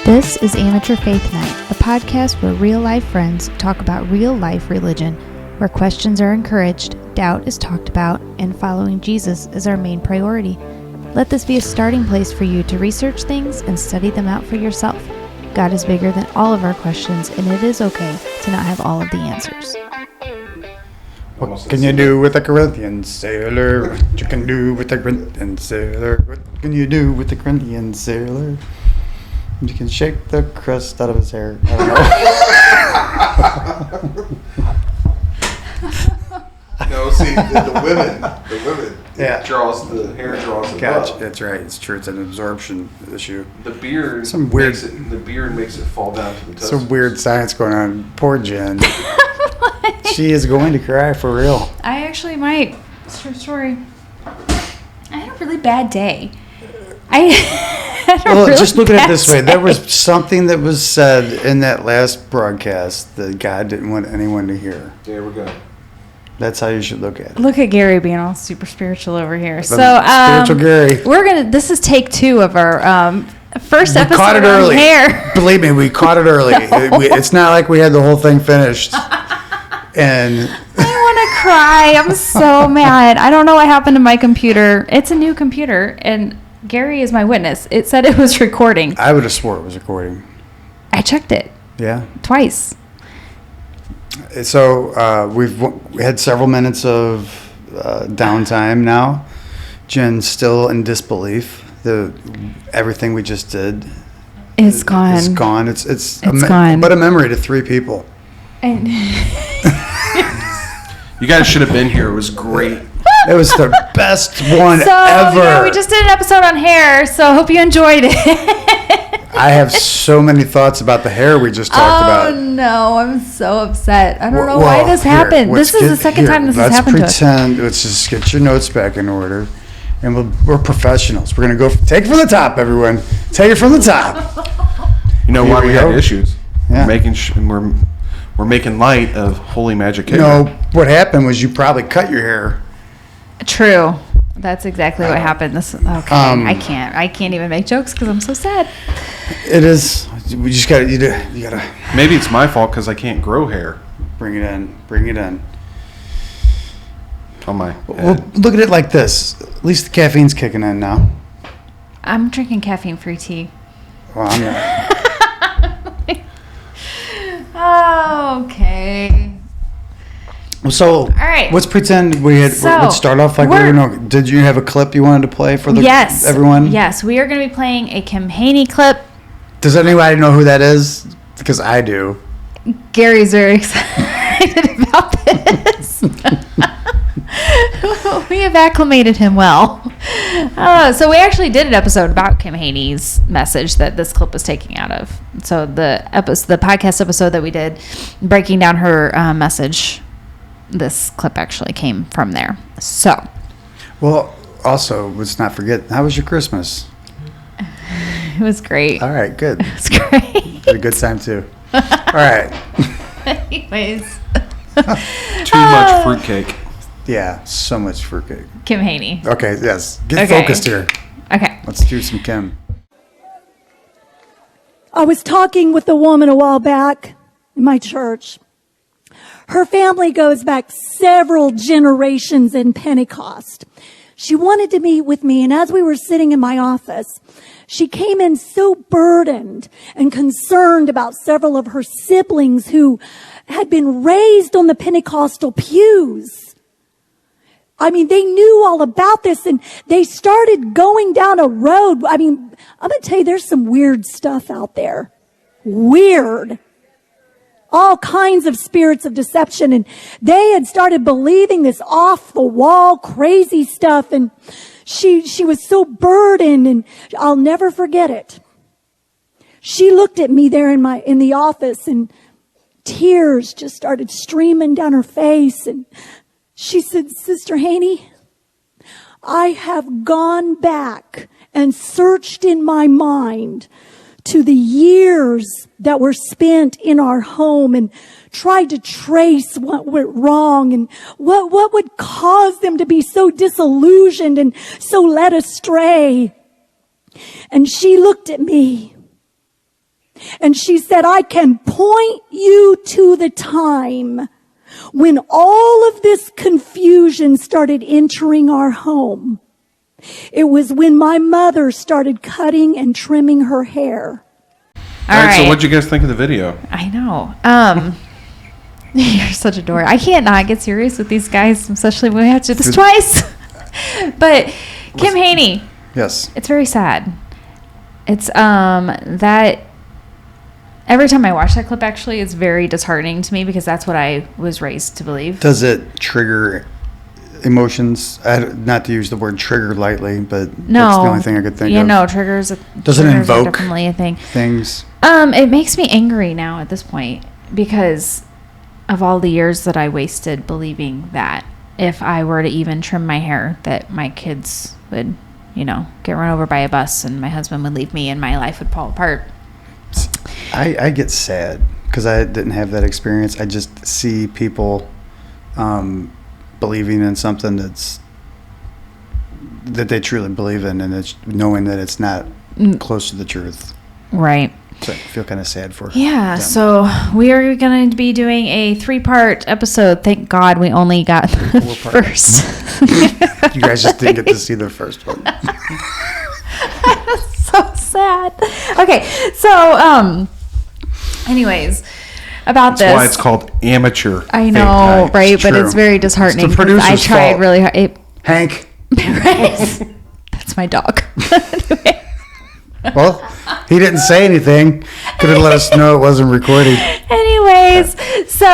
This is Amateur Faith Night, a podcast where real-life friends talk about real-life religion, where questions are encouraged, doubt is talked about, and following Jesus is our main priority. Let this be a starting place for you to research things and study them out for yourself. God is bigger than all of our questions, and it is okay to not have all of the answers. What can you do with a Corinthian sailor? What you can do with a Corinthian sailor? What can you do with a Corinthian sailor? You can shake the crust out of his hair. I don't know. No, see, the women, Yeah. the hair draws the Gotcha. blood. That's right. It's true. It's an absorption issue. The beard makes it fall down to the toes. Some weird science going on. Poor Jen. She is going to cry for real. I actually might. It's a true story. I had a really bad day. Just look at it this way. There was something that was said in that last broadcast that God didn't want anyone to hear. There we go. That's how you should look at it. Look at Gary being all super spiritual over here. Spiritual Gary. This is take 2 of our first episode caught it on early. hair. Believe me, we caught it early. It's not like we had the whole thing finished. And I want to cry. I'm so mad. I don't know what happened to my computer. It's a new computer, and Gary is my witness. It said it was recording. I would have swore it was recording. I checked it. Yeah. Twice. So we had several minutes of downtime now. Jen's still in disbelief. Everything we just did It's gone. It's gone. It's gone. But a memory to 3 people. And You guys should have been here. It was great. It was the best one ever. Yeah, we just did an episode on hair, so I hope you enjoyed it. I have so many thoughts about the hair we just talked about. Oh, no. I'm so upset. I don't know why this happened. This is the second time this has happened to us. Let's just get your notes back in order. And we're professionals. We're going to go. Take it from the top, everyone. Take it from the top. You know why we had issues? Yeah. We're making light of Holy Magic Hair. No, what happened was you probably cut your hair. True. That's exactly what happened. I can't even make jokes because I'm so sad. It is. We just got you gotta. Maybe it's my fault because I can't grow hair. Bring it in. On my Well, look at it like this. At least the caffeine's kicking in now. I'm drinking caffeine-free tea. Well, I'm not. Okay. So, all right. Let's pretend let's start off like we were doing. Did you have a clip you wanted to play for everyone? Yes, we are going to be playing a Kim Haney clip. Does anybody know who that is? Because I do. Gary's very excited about this. We have acclimated him well. So we actually did an episode about Kim Haney's message that this clip was taken out of. So the podcast episode that we did, breaking down her message, this clip actually came from there. So. Well, also, let's not forget, how was your Christmas? It was great. All right, good. It was great. Had a good time, too. All right. Anyways. Too much fruitcake. Yeah, so much fruitcake. Kim Haney. Okay, yes. Get focused here. Okay. Let's do some Kim. I was talking with a woman a while back in my church. Her family goes back several generations in Pentecost. She wanted to meet with me, and as we were sitting in my office, she came in so burdened and concerned about several of her siblings who had been raised on the Pentecostal pews. I mean, they knew all about this, and they started going down a road. I mean, I'm going to tell you, there's some weird stuff out there. Weird. All kinds of spirits of deception, and they had started believing this off-the-wall crazy stuff, and she was so burdened, and I'll never forget it. She looked at me there in the office, and tears just started streaming down her face, and she said, "Sister Haney, I have gone back and searched in my mind to the years that were spent in our home and tried to trace what went wrong and what would cause them to be so disillusioned and so led astray." And she looked at me And she said, I can point you to the time when all of this confusion started entering our home. It was when my mother started cutting and trimming her hair. All right, so what'd you guys think of the video? I know. You're such a dork. I can't not get serious with these guys, especially when we have to do this twice. But Kim Haney. Yes. It's very sad. It's that every time I watch that clip, actually, it's very disheartening to me because that's what I was raised to believe. Does it trigger emotions? Not to use the word trigger lightly, but that's the only thing I could think of. Yeah, no, triggers. Does it invoke definitely a thing. Things? It makes me angry now at this point because of all the years that I wasted believing that if I were to even trim my hair, that my kids would, get run over by a bus and my husband would leave me and my life would fall apart. I get sad because I didn't have that experience. I just see people believing in something that they truly believe in, and it's knowing that it's not close to the truth. Right. So I feel kind of sad for them. them. So we are going to be doing a 3-part episode. Thank God we only got the first. You guys just didn't get to see the first one. So sad. Okay, so anyways, about this. That's why it's called amateur. I know, right? But true. it's very disheartening. It's the producer's I tried fault. really hard. Hank. Right. That's my dog. Anyway. Well, he didn't say anything. Could have let us know it wasn't recording. Anyways, so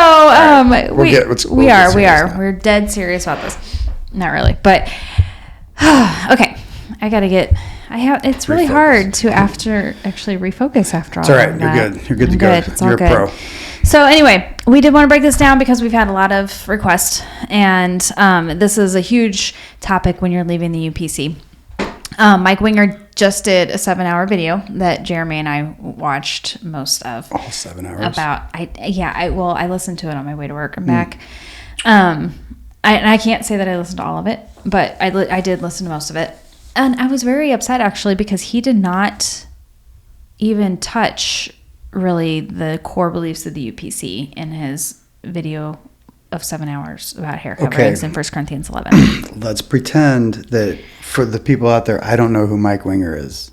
we are. We're dead serious about this. Not really, but okay. I gotta get. It's really hard to actually refocus after all. It's all right. Of You're that. good. You're good to go. It's all You're good. a pro. So anyway, we did want to break this down because we've had a lot of requests, and this is a huge topic when you're leaving the UPC. Mike Winger just did a 7-hour video that Jeremy and I watched most of. All 7 hours. I listened to it on my way to work and back. I can't say that I listened to all of it, but I did listen to most of it. And I was very upset, actually, because he did not even touch, really, the core beliefs of the UPC in his video of 7 hours about hair coverings in 1 Corinthians 11. Let's pretend that for the people out there, I don't know who Mike Winger is.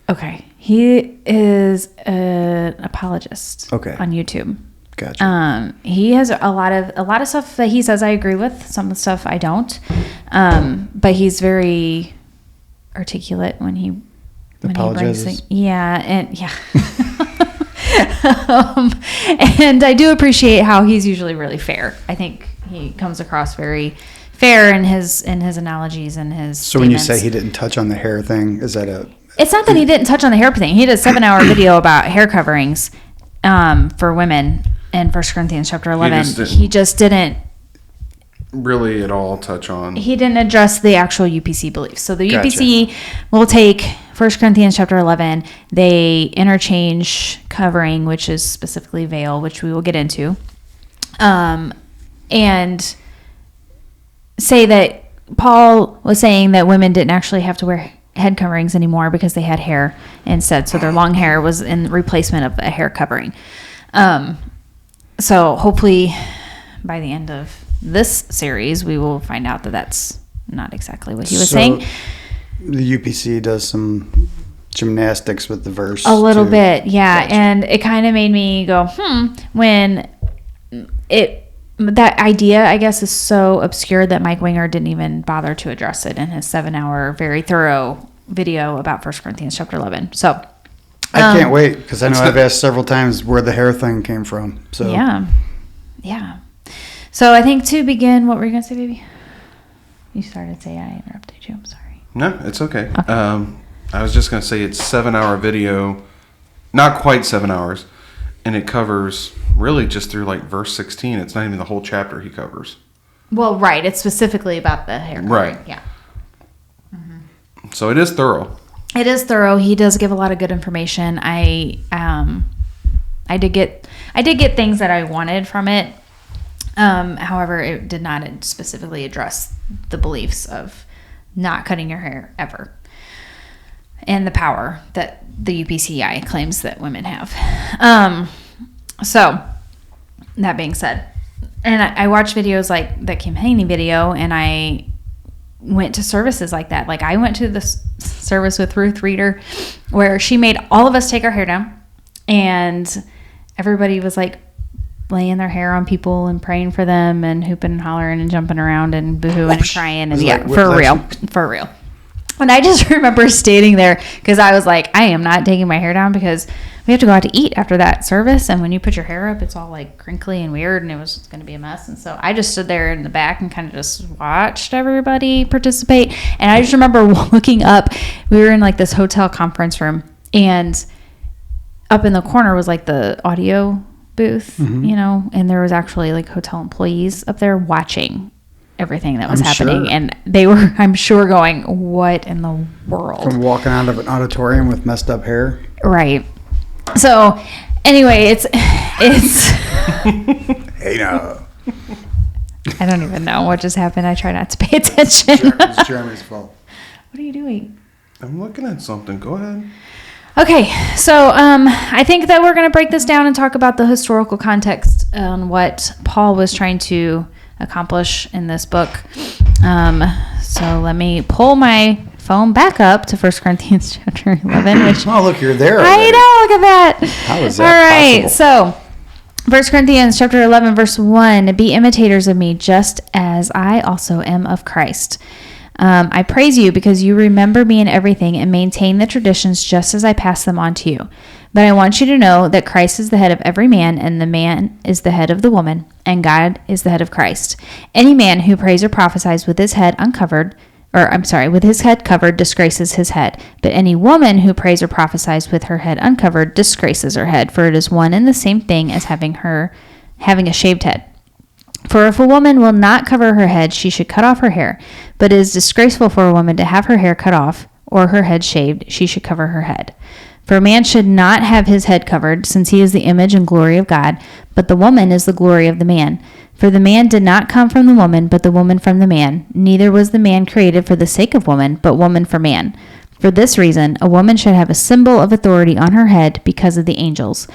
Okay. He is an apologist on YouTube. Gotcha. He has a lot of stuff that he says I agree with. Some of the stuff I don't. But he's very articulate when he apologizes. And I do appreciate how he's usually really fair. I think he comes across very fair in his analogies and his So when you say he didn't touch on the hair thing, is that it's not that he didn't touch on the hair thing. He did a 7-hour video about hair coverings for women in 1 Corinthians chapter 11. He just didn't really at all touch on. He didn't address the actual UPC beliefs. So the UPC will take 1 Corinthians chapter 11. They interchange covering, which is specifically veil, which we will get into, and say that Paul was saying that women didn't actually have to wear head coverings anymore because they had hair instead. So their long hair was in replacement of a hair covering. So hopefully by the end of this series, we will find out that that's not exactly what he was saying. The UPC does some gymnastics with the verse. A little bit, yeah. Gotcha. And it kind of made me go, when that idea, I guess, is so obscure that Mike Winger didn't even bother to address it in his 7-hour, very thorough video about 1 Corinthians chapter 11. So I can't wait, because I know I've asked several times where the hair thing came from. So yeah. So I think to begin, what were you going to say, baby? You started to say I interrupted you. I'm sorry. No, it's okay. I was just going to say it's 7-hour video, not quite 7 hours, and it covers really just through like verse 16. It's not even the whole chapter he covers. Well, right. It's specifically about the hair covering. Right. Yeah. Mm-hmm. So it is thorough. It is thorough. He does give a lot of good information. I did get things that I wanted from it. However, it did not specifically address the beliefs of not cutting your hair ever. and the power that the UPCI claims that women have. So that being said, and I watch videos like the Kim Haney video, and I went to services like that. Like I went to the service with Ruth Reeder where she made all of us take our hair down, and everybody was like laying their hair on people and praying for them and hooping and hollering and jumping around and boohooing and crying. And yeah, for real. And I just remember standing there because I was like, I am not taking my hair down because we have to go out to eat after that service. And when you put your hair up, it's all like crinkly and weird, and it was going to be a mess. And so I just stood there in the back and kind of just watched everybody participate. And I just remember looking up. We were in like this hotel conference room, and up in the corner was like the audio booth, you know, and there was actually like hotel employees up there watching everything that was happening. Sure. And they were, I'm sure, going, what in the world? From walking out of an auditorium with messed up hair. Right. So anyway, it's hey, no. I don't even know what just happened. I try not to pay attention. It's Jeremy's fault. What are you doing? I'm looking at something. Go ahead. Okay, so I think that we're going to break this down and talk about the historical context on what Paul was trying to accomplish in this book. So let me pull my phone back up to 1 Corinthians chapter 11. Which, oh, look, you're there already. I know, look at that. How is that possible? So 1 Corinthians chapter 11, verse 1, be imitators of me, just as I also am of Christ. I praise you because you remember me in everything and maintain the traditions just as I pass them on to you. But I want you to know that Christ is the head of every man, and the man is the head of the woman, and God is the head of Christ. Any man who prays or prophesies with his head with his head covered disgraces his head. But any woman who prays or prophesies with her head uncovered disgraces her head, for it is one and the same thing as having a shaved head. For if a woman will not cover her head, she should cut off her hair. But it is disgraceful for a woman to have her hair cut off or her head shaved. She should cover her head. For a man should not have his head covered, since he is the image and glory of God, but the woman is the glory of the man. For the man did not come from the woman, but the woman from the man. Neither was the man created for the sake of woman, but woman for man. For this reason, a woman should have a symbol of authority on her head because of the angels.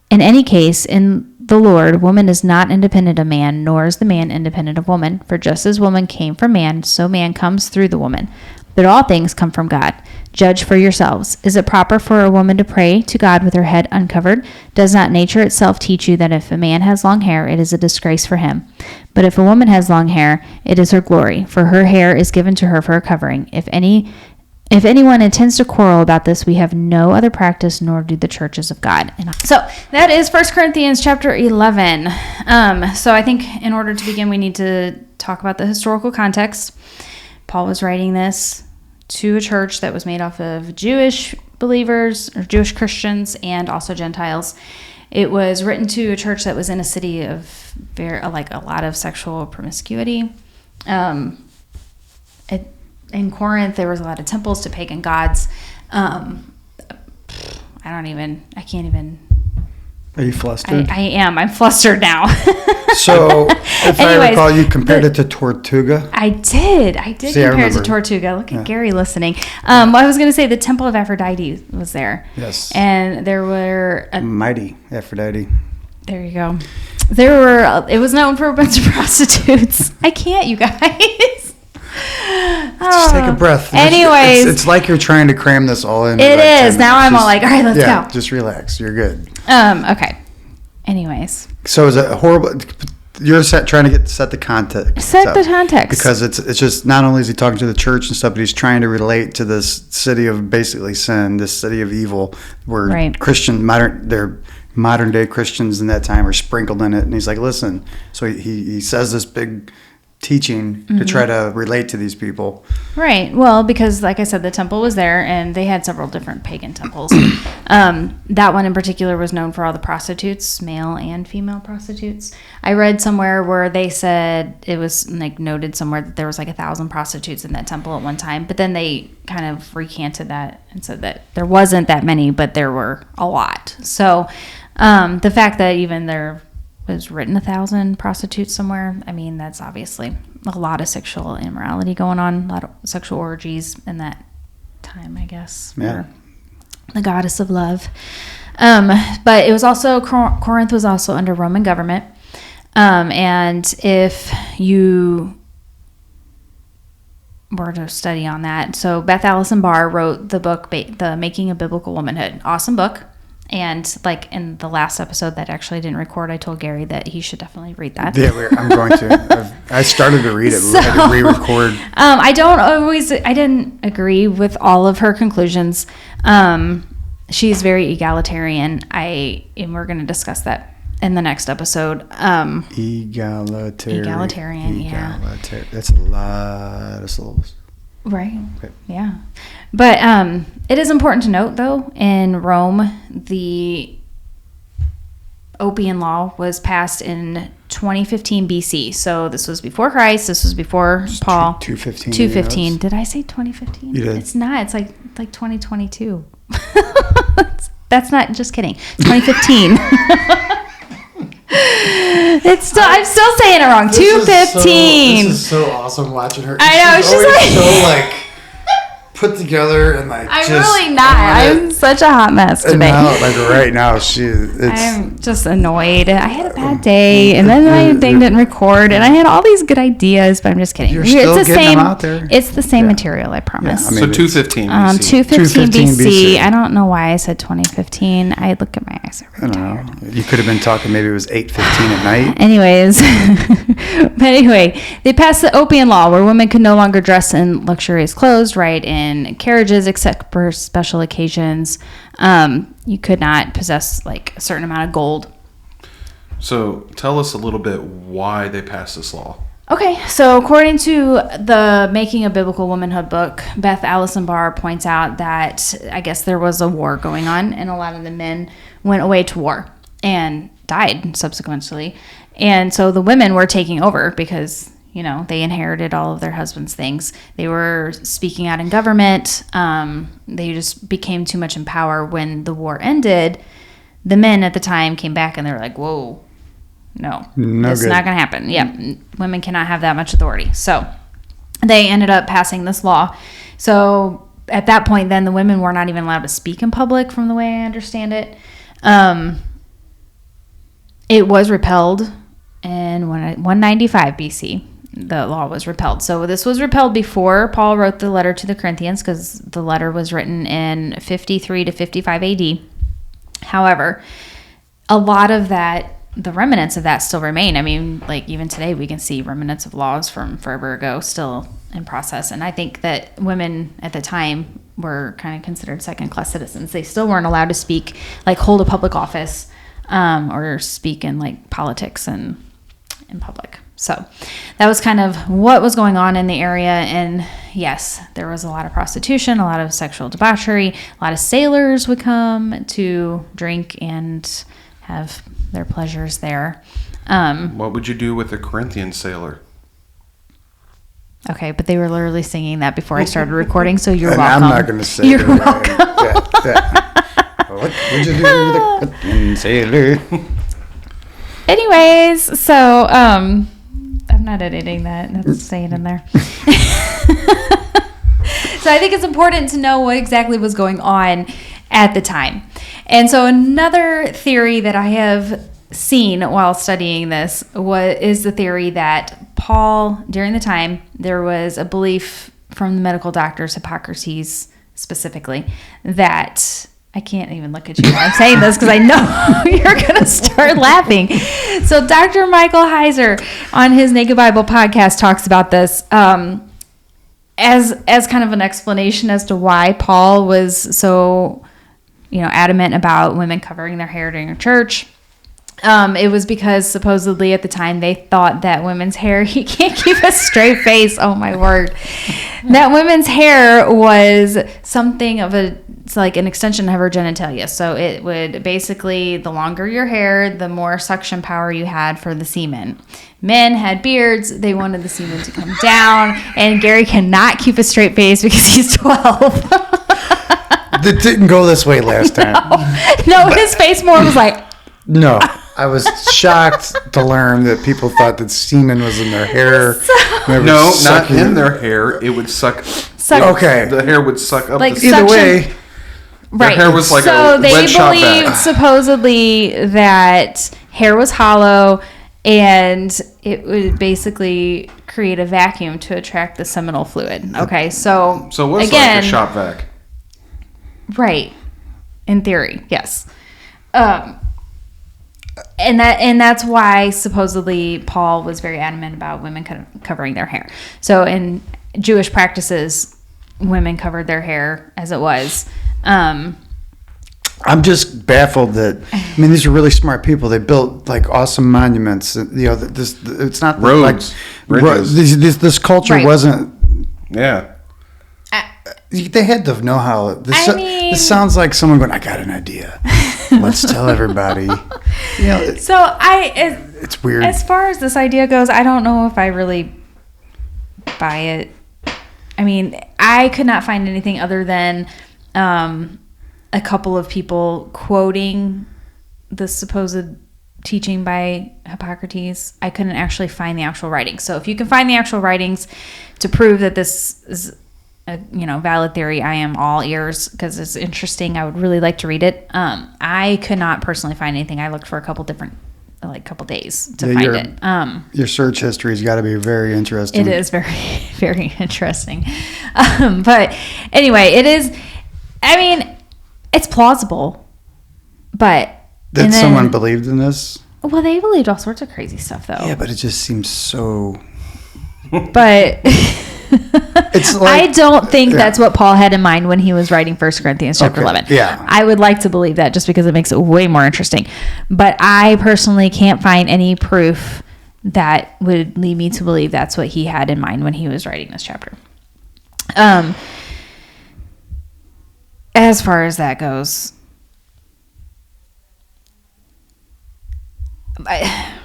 In any case, in the Lord, woman is not independent of man, nor is the man independent of woman. For just as woman came from man, so man comes through the woman. But all things come from God. Judge for yourselves. Is it proper for a woman to pray to God with her head uncovered? Does not nature itself teach you that if a man has long hair, it is a disgrace for him? But if a woman has long hair, it is her glory, for her hair is given to her for a covering. If anyone intends to quarrel about this, we have no other practice, nor do the churches of God. So that is 1 Corinthians chapter 11. So I think in order to begin, we need to talk about the historical context. Paul was writing this to a church that was made off of Jewish believers or Jewish Christians and also Gentiles. It was written to a church that was in a city of a lot of sexual promiscuity. In Corinth, there was a lot of temples to pagan gods. I can't even. Are you flustered? I am. I'm flustered now. So, if I recall, you compared it to Tortuga. I did. Compare it to Tortuga. Look at Gary listening. I was going to say the Temple of Aphrodite was there. Yes. And there were... Mighty Aphrodite. There you go. It was known for a bunch of prostitutes. I can't, you guys. Just take a breath. Anyways. It's like you're trying to cram this all in. It is. Now I'm all like, all right, let's go. Just relax. You're good. Okay. Anyways. So is it horrible? You're trying to set the context. Set the context. Because it's just, not only is he talking to the church and stuff, but he's trying to relate to this city of basically sin, this city of evil, where they're modern day Christians in that time are sprinkled in it. And he's like, listen. So he says this big teaching to try to relate to these people. Right. Well, because like I said, the temple was there and they had several different pagan temples. That one in particular was known for all the prostitutes, male and female prostitutes. I read somewhere where they said it was like noted somewhere that there was like 1,000 prostitutes in that temple at one time, but then they kind of recanted that and said that there wasn't that many, but there were a lot. So the fact that even there was written 1,000 prostitutes somewhere, I mean, that's obviously a lot of sexual immorality going on, a lot of sexual orgies in that time, I guess. Yeah. Or the goddess of love. But it was also, Corinth was also under Roman government. And if you were to study on that, so Beth Allison Barr wrote the book, The Making of Biblical Womanhood. Awesome book. And like in the last episode that I actually didn't record, I told Gary that he should definitely read that. Yeah, I'm going to. I started to read it. So, I had to re-record. I didn't agree with all of her conclusions. She's very egalitarian. And we're going to discuss that in the next episode. Egalitarian, yeah. That's a lot of syllables. Right. Okay. Yeah. But it is important to note, though, in Rome, the Opium Law was passed in 2015 BC. So this was before Christ. This was before Paul. 215. 215. Did I say 2015? You did. It's not. It's like 2022. That's not. Just kidding. It's 2015. I'm still saying it wrong. 215. This is so awesome watching her. I know. She's like so like put together and like. I'm really not. I'm such a hot mess today. Now, like right now, I'm just annoyed. I had a bad day, and then my thing didn't record, and I had all these good ideas, but I'm just kidding. You're still getting them out there. It's the same material, I promise. Yeah, I mean, so 215 BC. 215 BC. BC. I don't know why I said 2015. I look at my eyes every time. You could have been talking. Maybe it was 8:15 at night. Anyways, but anyway, they passed the Opium Law, where women could no longer dress in luxurious clothes, ride in carriages except for special occasions. You could not possess like a certain amount of gold. So tell us a little bit why they passed this law. Okay, so according to the Making a Biblical Womanhood book, Beth Allison Barr points out that I guess there was a war going on, and a lot of the men went away to war and died subsequently. And so the women were taking over because, you know, they inherited all of their husbands' things. They were speaking out in government. They just became too much in power. When the war ended, the men at the time came back and they were like, whoa, no, this is not going to happen. Yeah, women cannot have that much authority. So they ended up passing this law. So at that point, then the women were not even allowed to speak in public, from the way I understand it. It was repealed in 195 BC. The law was repealed. So this was repealed before Paul wrote the letter to the Corinthians, because the letter was written in 53 to 55 AD. However, a lot of that, the remnants of that still remain. I mean, like even today we can see remnants of laws from forever ago still in process. And I think that women at the time were kind of considered second-class citizens. They still weren't allowed to speak, like hold a public office, or speak in like politics and in public. So that was kind of what was going on in the area. And yes, there was a lot of prostitution, a lot of sexual debauchery. A lot of sailors would come to drink and have their pleasures there. What would you do with a Corinthian sailor? Okay, but they were literally singing that before I started recording, so you're welcome. I'm not going to say you're welcome. What would you do with a Corinthian sailor? Anyways, so I'm not editing that. That's staying in there. So I think it's important to know what exactly was going on at the time. And so another theory that I have seen while studying this is the theory that Paul, during the time, there was a belief from the medical doctors, Hippocrates specifically, that... I can't even look at you while I'm saying this because I know you're going to start laughing. So Dr. Michael Heiser on his Naked Bible podcast talks about this as kind of an explanation as to why Paul was so, adamant about women covering their hair during church. It was because supposedly at the time they thought that women's hair, you can't keep a straight face, oh my word, that women's hair was something of it's like an extension of her genitalia. So it would basically, the longer your hair, the more suction power you had for the semen. Men had beards, they wanted the semen to come down, and Gary cannot keep a straight face because he's 12. It didn't go this way last time. No, his face more was like... No, I was shocked to learn that people thought that semen was in their hair. No, not in their hair. It would suck Okay. The hair would suck up. Like the Either suction- way, Right. hair was like so a they wet shop believed vac. supposedly that hair was hollow and it would basically create a vacuum to attract the seminal fluid. Okay, so So what's again, like a shop vac? right? In theory, yes. And that's why supposedly Paul was very adamant about women covering their hair. So in Jewish practices, women covered their hair as it was. I'm just baffled that. I mean, these are really smart people. They built like awesome monuments. It's not Roads, bridges. This culture Right. wasn't. Yeah. They had to know how. This sounds like someone going, "I got an idea. Let's tell everybody." It's weird. As far as this idea goes, I don't know if I really buy it. I mean, I could not find anything other than a couple of people quoting the supposed teaching by Hippocrates. I couldn't actually find the actual writings. So if you can find the actual writings to prove that this is a valid theory, I am all ears because it's interesting. I would really like to read it. I could not personally find anything. I looked for a couple days to find it. Your search history's got to be very interesting. It is very, very interesting. But anyway, it is. I mean, it's plausible, but someone believed in this. Well, they believed all sorts of crazy stuff, though. Yeah, but it just seems so. But it's like, I don't think that's what Paul had in mind when he was writing 1 Corinthians chapter 11. Yeah. I would like to believe that just because it makes it way more interesting. But I personally can't find any proof that would lead me to believe that's what he had in mind when he was writing this chapter. As far as that goes, I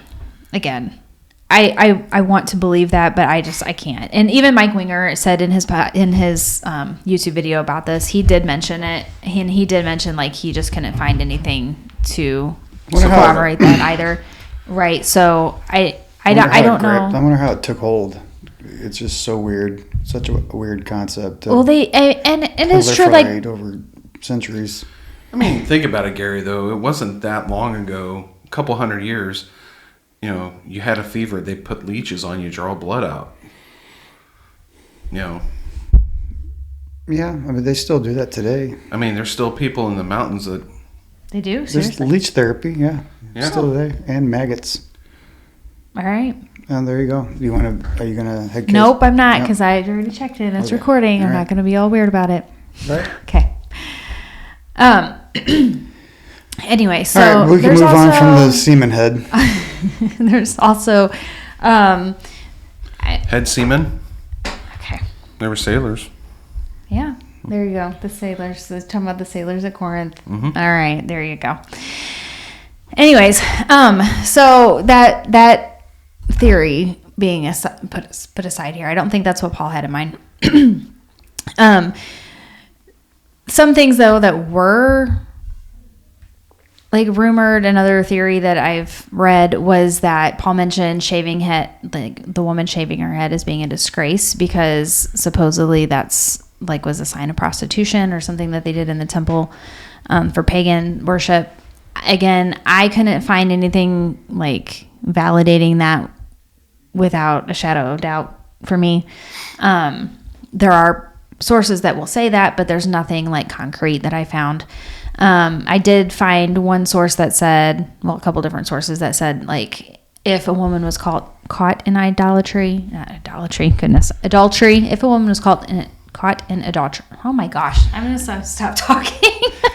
want to believe that, but I can't. And even Mike Winger said in his YouTube video about this, he did mention it, and he did mention like he just couldn't find anything to corroborate that either. Right? So I don't know. I wonder how it took hold. It's just so weird. Such a weird concept. Well, and it's true, like over centuries. I mean, think about it, Gary. Though it wasn't that long ago, a couple hundred years. You had a fever, they put leeches on you, draw blood out. Yeah, I mean, they still do that today. I mean, there's still people in the mountains that... They do? There's Seriously? leech therapy, yeah. Still today. And maggots. All right. And there you go. Are you going to head case? Nope, I'm not, because I already checked it. It's recording. I'm not going to be all weird about it. Right. Okay. Anyway, so all right, we can move on from the semen head. There's also head seamen. Okay. They were sailors. Yeah, there you go. The sailors. So talking about the sailors at Corinth. Mm-hmm. All right, there you go. Anyways, so that theory being put aside here, I don't think that's what Paul had in mind. Some things though that were like rumored, another theory that I've read was that Paul mentioned shaving head, like the woman shaving her head as being a disgrace because supposedly that's like was a sign of prostitution or something that they did in the temple for pagan worship. Again, I couldn't find anything like validating that without a shadow of doubt for me. There are sources that will say that, but there's nothing like concrete that I found. I did find one source that said, well, a couple different sources that said, like, if a woman was caught in adultery, if a woman was caught in adultery, oh my gosh, I'm going to stop talking.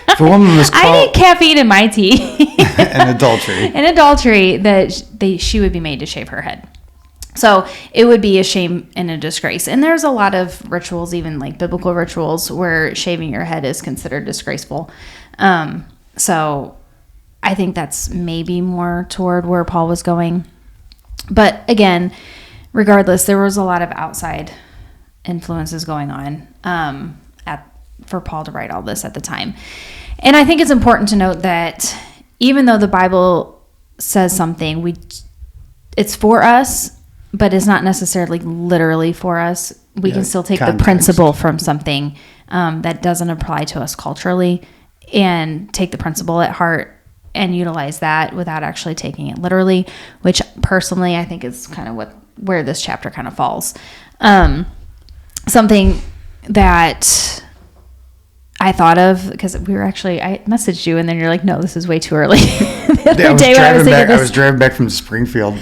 If a woman was caught... I need caffeine in my tea. In adultery, that she would be made to shave her head. So it would be a shame and a disgrace. And there's a lot of rituals, even like biblical rituals, where shaving your head is considered disgraceful. So I think that's maybe more toward where Paul was going. But again, regardless, there was a lot of outside influences going on for Paul to write all this at the time. And I think it's important to note that even though the Bible says something, it's for us, but it's not necessarily literally for us. we can still take context. the principle from something that doesn't apply to us culturally and take the principle at heart and utilize that without actually taking it literally, which personally I think is kind of where this chapter kind of falls. Something that I thought of, because I messaged you and then you're like, no, this is way too early. I was driving back from Springfield.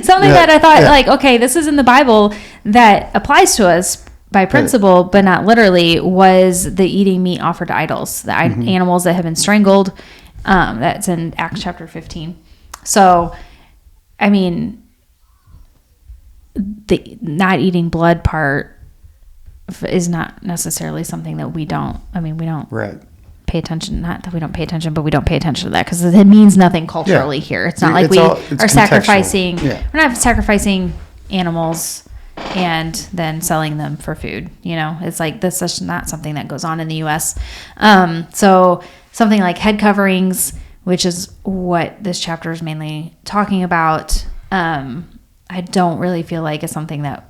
Something that I thought, like, okay, this is in the Bible that applies to us by principle, but not literally, was the eating meat offered to idols, the animals that have been strangled. That's in Acts chapter 15. So, I mean, the not eating blood part is not necessarily something that we don't Right. pay attention. Not that we don't pay attention, but we don't pay attention to that because it means nothing culturally here. It's not like we are sacrificing. Yeah. We're not sacrificing animals and then selling them for food. It's like this is not something that goes on in the U.S. So something like head coverings, which is what this chapter is mainly talking about, I don't really feel like it's something that,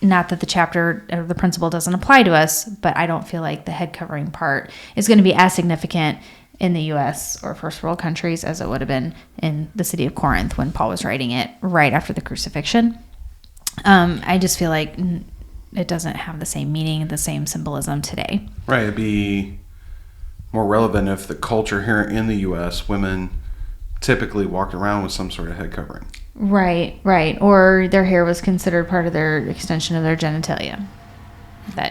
not that the chapter or the principle doesn't apply to us, but I don't feel like the head covering part is going to be as significant in the U.S. or first world countries as it would have been in the city of Corinth when Paul was writing it right after the crucifixion. I just feel like it doesn't have the same meaning, the same symbolism today. Right. It'd be more relevant if the culture here in the U.S., women typically walked around with some sort of head covering. Right. Or their hair was considered part of their extension of their genitalia.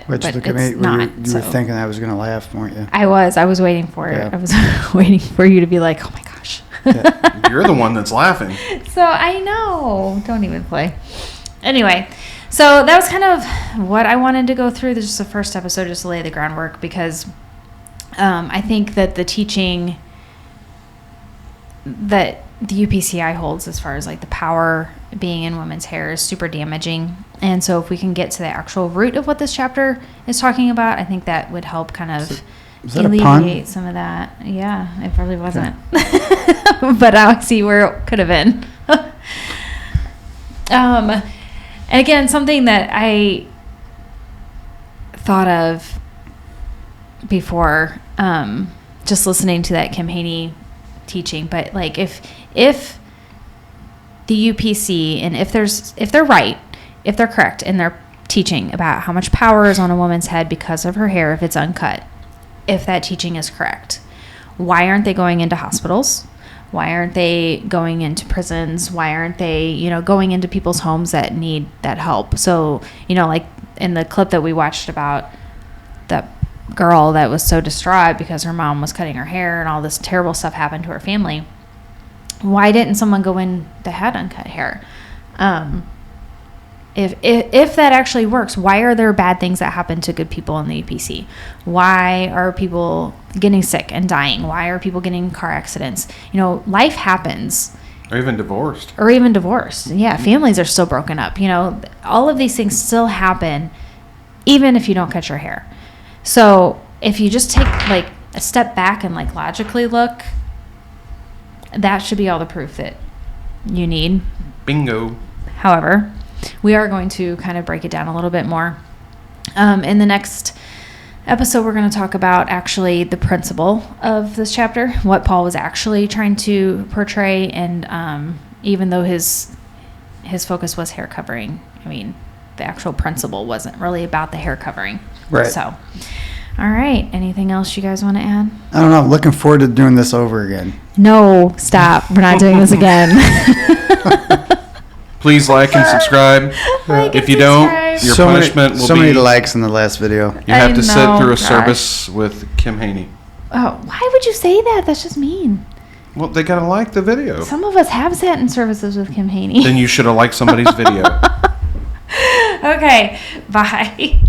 Which, look at me, you were thinking I was going to laugh, weren't you? I was waiting for it. I was waiting for you to be like, oh my gosh. Yeah. You're the one that's laughing. So I know. Don't even play. Anyway, so that was kind of what I wanted to go through. This is the first episode just to lay the groundwork because I think that the teaching that the UPCI holds as far as like the power being in women's hair is super damaging. And so if we can get to the actual root of what this chapter is talking about, I think that would help kind of alleviate some of that. Yeah, it probably wasn't. Okay. But I see where it could have been. And again, something that I thought of before, just listening to that Kim Haney teaching, but like if the UPC and if they're right, if they're correct in their teaching about how much power is on a woman's head because of her hair if it's uncut, if that teaching is correct, why aren't they going into hospitals? Why aren't they going into prisons? Why aren't they, going into people's homes that need that help? So, like in the clip that we watched about that girl that was so distraught because her mom was cutting her hair and all this terrible stuff happened to her family. Why didn't someone go in that had uncut hair? If that actually works, why are there bad things that happen to good people in the UPC? Why are people getting sick and dying? Why are people getting in car accidents? Life happens. Or even divorced. Yeah, families are still broken up. All of these things still happen even if you don't cut your hair. So if you just take like a step back and like logically look, that should be all the proof that you need. Bingo. However, we are going to kind of break it down a little bit more. In the next episode, we're going to talk about actually the principle of this chapter, what Paul was actually trying to portray. And even though his focus was hair covering, the actual principle wasn't really about the hair covering. Right. So, all right. Anything else you guys want to add? I don't know. I'm looking forward to doing this over again. No, stop. We're not doing this again. Please like and subscribe. If you don't, your punishment will be... So many likes in the last video. You have to sit through a service with Kim Haney. Oh, why would you say that? That's just mean. Well, they got to like the video. Some of us have sat in services with Kim Haney. Then you should have liked somebody's video. Okay, bye.